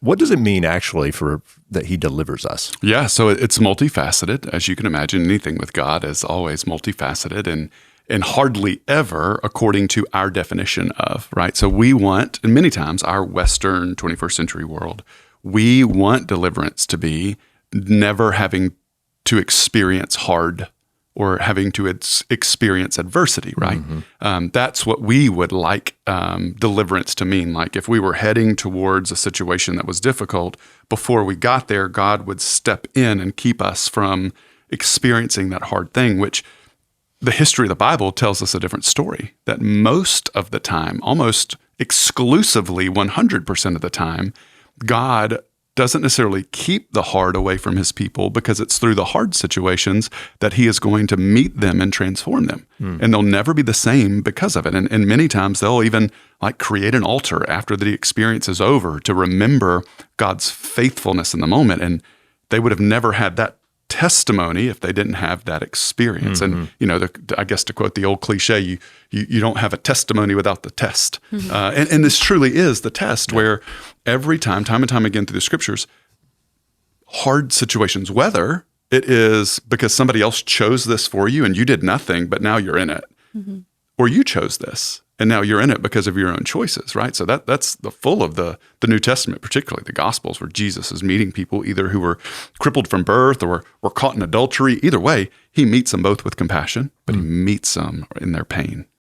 What does it mean actually for that he delivers us? Yeah, so it's multifaceted. As you can imagine, anything with God is always multifaceted and hardly ever according to our definition of, right? So we want, and many times our Western 21st century world, we want deliverance to be never having to experience hard or having to experience adversity, right? That's what we would like deliverance to mean. Like if we were heading towards a situation that was difficult, before we got there, God would step in and keep us from experiencing that hard thing, which the history of the Bible tells us a different story, that most of the time, almost exclusively 100% of the time, God doesn't necessarily keep the hard away from his people because it's through the hard situations that he is going to meet them and transform them. And they'll never be the same because of it. And many times they'll even like create an altar after the experience is over to remember God's faithfulness in the moment. And they would have never had that testimony if they didn't have that experience. And, you know, I guess to quote the old cliche, you don't have a testimony without the test. And this truly is the test where every time and time again through the scriptures, hard situations, whether it is because somebody else chose this for you and you did nothing, but now you're in it, or you chose this and now you're in it because of your own choices, right? So that's the full of the New Testament, particularly the Gospels, where Jesus is meeting people either who were crippled from birth or were caught in adultery. Either way, he meets them both with compassion, but he meets them in their pain.